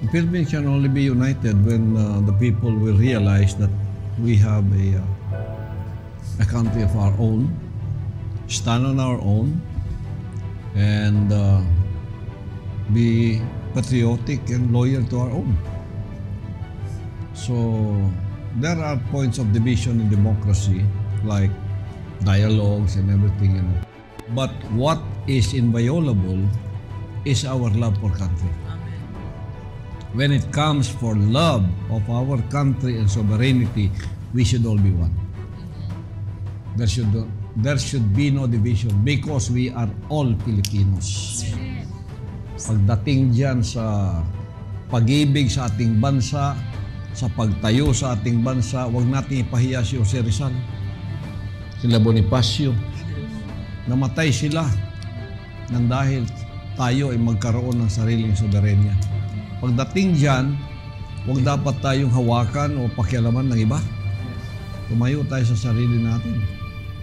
The Philippines can only be united when the people will realize that we have a country of our own, stand on our own, and be patriotic and loyal to our own. So there are points of division in democracy, like dialogues and everything, you know. But what is inviolable is our love for country. When it comes for love of our country and sovereignty, we should all be one. There should be no division because we are all Filipinos. Pagdating dyan sa pag-ibig sa ating bansa, sa pagtayo sa ating bansa, huwag natin ipahiya si Jose Rizal, sila Bonifacio. Namatay sila nang dahil tayo ay magkaroon ng sariling soberenya. Pagdating dyan, huwag dapat tayong hawakan o pakialaman ng iba. Tumayo tayo sa sarili natin.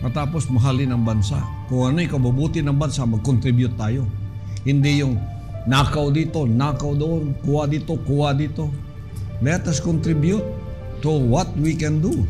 Matapos mahalin ang bansa. Kung ano yung kabubuti ng bansa, mag-contribute tayo. Hindi yung nakaw dito, nakaw doon, kuha dito, kuha dito. Let us contribute to what we can do.